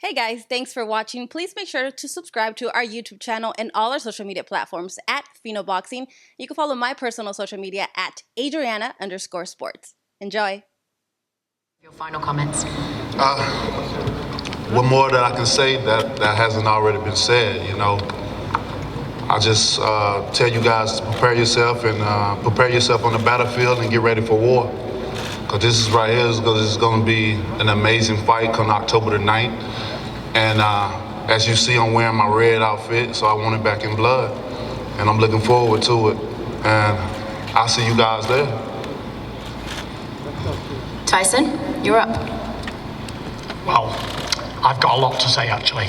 Hey guys, thanks for watching. Please make sure to subscribe to our YouTube channel and all our social media platforms at Fino Boxing. You can follow my personal social media at Adriana_sports. Enjoy. Your final comments. What more that I can say that hasn't already been said, you know? I just tell you guys to prepare yourself and prepare yourself on the battlefield and get ready for war. Because this is right here, this is going to be an amazing fight come October the 9th. And as you see, I'm wearing my red outfit, so I want it back in blood. And I'm looking forward to it. And I'll see you guys there. Tyson, you're up. Well, I've got a lot to say, actually.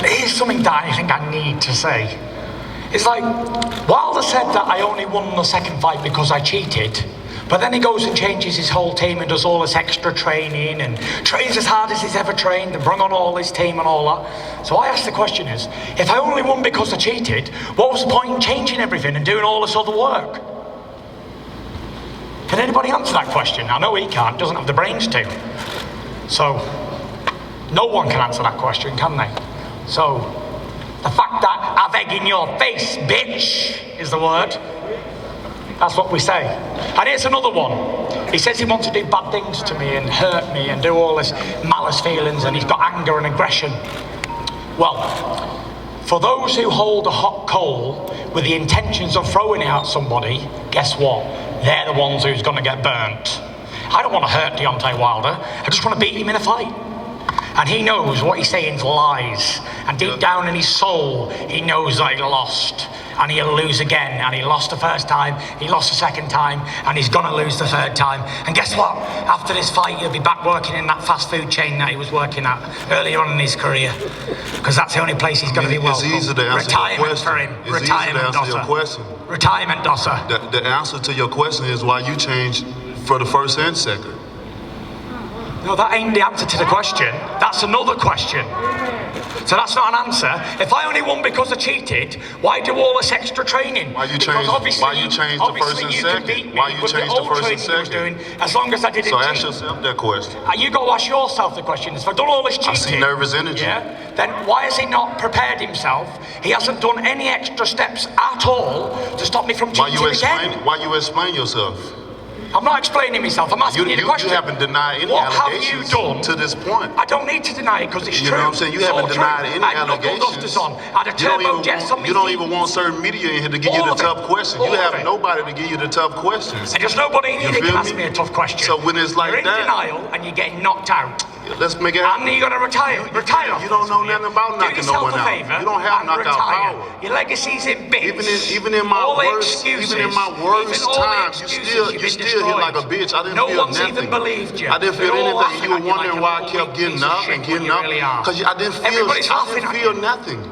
Here's something that I think I need to say. It's like, Wilder said that I only won the second fight because I cheated, but then he goes and changes his whole team and does all this extra training and trains as hard as he's ever trained and brought on all his team and all that. So I ask the question is, if I only won because I cheated, what was the point in changing everything and doing all this other work? Can anybody answer that question? I know he can't, doesn't have the brains to. So, no one can answer that question, can they? So, the fact that I've egg in your face, bitch, is the word. That's what we say. And here's another one. He says he wants to do bad things to me and hurt me and do all this malice feelings, and he's got anger and aggression. Well, for those who hold a hot coal with the intentions of throwing it at somebody, guess what? They're the ones who's going to get burnt. I don't want to hurt Deontay Wilder. I just want to beat him in a fight. And he knows what he's saying is lies. And deep down in his soul, he knows that he lost. And he'll lose again. And he lost the first time, he lost the second time, and he's going to lose the third time. And guess what? After this fight, he'll be back working in that fast food chain that he was working at earlier on in his career. Because that's the only place he's going to be welcome. It's easy to answer your question. For him. It's Retirement, easy to answer your question. Retirement, Dosser. The answer to your question is why you changed for the first and second. No, that ain't the answer to the question. That's another question. So that's not an answer. If I only won because I cheated, why do all this extra training? Why you change the first and second? Why you change the first and second? As long as I didn't cheat. So ask yourself that question. You got to ask yourself the question. If I've done all this cheating, I see nervous energy. Yeah, then why has he not prepared himself? He hasn't done any extra steps at all to stop me from cheating again. Why you explain yourself? I'm not explaining myself, I'm asking you the question. You haven't denied any allegations to this point. I don't need to deny it because it's true. You know what I'm saying? You haven't denied any allegations. I had a turbo jet on me. You don't even want certain media in here to give you the tough questions. You have nobody to give you the tough questions. And there's nobody in here that can ask me a tough question. So when it's like that, you're in denial and you're getting knocked out. Let's make it happen. And you're going to retire. Retire. You don't know nothing about knocking no one out. You don't have knockout power. Your legacy's in bits. Even in my worst times, you still hit like a bitch. I didn't feel nothing. No one's even believed you. I didn't feel anything. You were wondering why I kept getting up and getting up. Because I didn't feel nothing.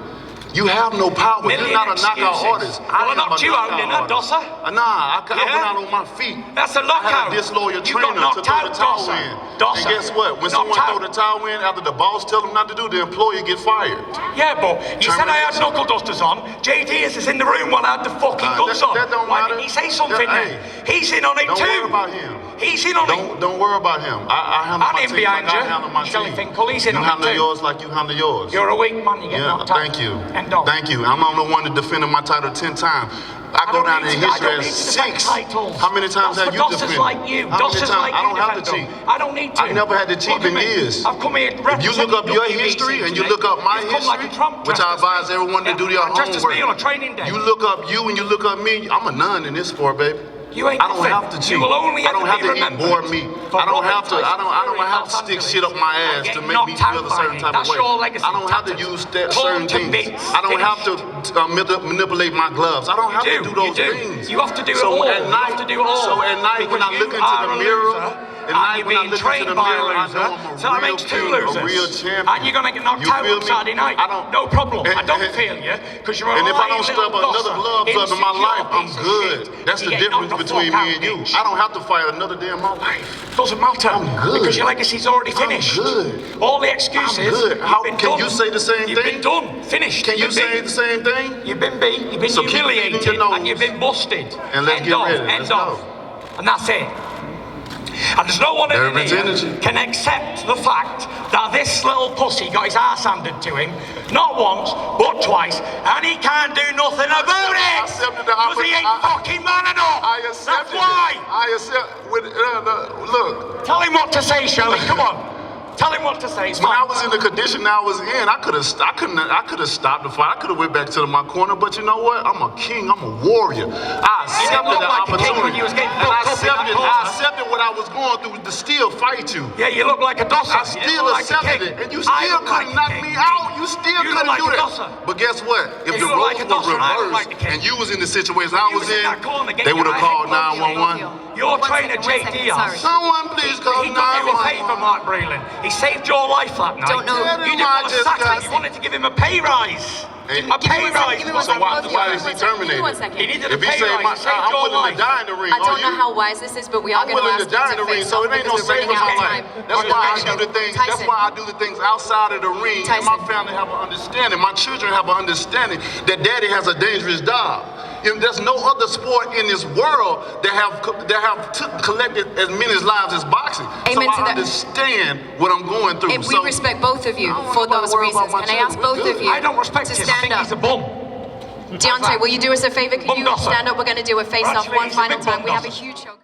You have no power. You're not a knockout artist. I knocked you out, didn't I, Dosser? Nah, I went out on my feet. That's a knockout. I had a disloyal trainer to throw the towel in. And guess what? When someone throw the towel in, after the boss tell them not to do, the employee get fired. Yeah, but you said I had knuckle dusters on. JD is in the room while I had the fucking gloves on. That don't Why matter. didn't he say something then? He's in on it too. Don't worry about him. He's in on it. Don't worry about him. I handle my team like I handle my team. He's in on it too. You handle yours like you handle yours. You're a weak man. You get knocked out. Thank you. Thank you. I'm the one that defended my title 10 times. I go down in history as 6. How many times have you defended? Like you. How many times? I don't have to cheat. I don't need to. I never had to cheat in years. I've come here. If you look up your history and you look up my history, which I advise everyone to do their homework. You look up you and you look up me. I'm a nun in this sport, baby. I don't have to cheat. I don't have to eat boar meat. I don't have to stick shit up my ass to make me feel a certain type of way. I don't have to use certain things. I don't have to manipulate my gloves. I don't have to do those things. You have to do it all. So at night when I look into the mirror, and you're being trained by a loser, so that makes 2 losers. And you're going to get knocked out on Saturday night. No problem. I don't feel you, because you're a and if I don't step another gloves up in my life, I'm good. That's the difference between me and you. I don't have to fight another day in my life. Doesn't matter. I'm good. Because your legacy's already finished. I'm good. All the excuses. I'm good. How can you say the same thing? You've been done. Finished. Can you say the same thing? You've been beat. You've been humiliated. And you've been busted. And let's get ready. End of. And that's it. And there's no one in Nervous here energy. can accept the fact that this little pussy got his ass handed to him, not once, but twice, and he can't do nothing about it! I accepted the Because he ain't fucking man enough! I accepted That's why! it. I accept. Look. Tell him what to say, Shirley, come on. Tell him what to say. It's When I fine. was in the condition I was in, I could have stopped the fight. I could have went back to my corner, but you know what? I'm a king. I'm a warrior. I accepted look the like a king when opportunity, you was getting and fucked up in that corner. I accepted what I was going through to still fight you. Yeah, you look like a dosser. I still accepted it, and you still couldn't knock me out. You still couldn't do that. But guess what? If the roles were reversed and you was in the situation I was in, they would have called 911. Your trainer, JD, Someone please call he done you a favour, 911. Mark Breland. He saved your life that night. Don't know. You didn't want to sack him. You wanted to give him a pay rise. Hey, A pay rise. So why is he terminated? He needed a If he pay say rise. He saved I'm your willing life. to die in the ring, I don't know how wise this is, but we are I'm going to willing ask to die in you the to ring, face so off it ain't no because we're saving running out my of life. time. That's why I do the things. That's Tyson. why I do the things outside of the ring. And my Tyson. family have an understanding. My children have an understanding that daddy has a dangerous job. And there's no other sport in this world that have collected as many lives as boxing. Amen so to I that. understand what I'm going through. And we respect both of you for those reasons. Can I ask both of you I don't respect to him. I stand think up? he's a bum. Deontay, will you do us a favor? Can you Bum dosser. stand up? We're going to do a face-off Actually, one he's a final big time. bum We have a dosser. huge show.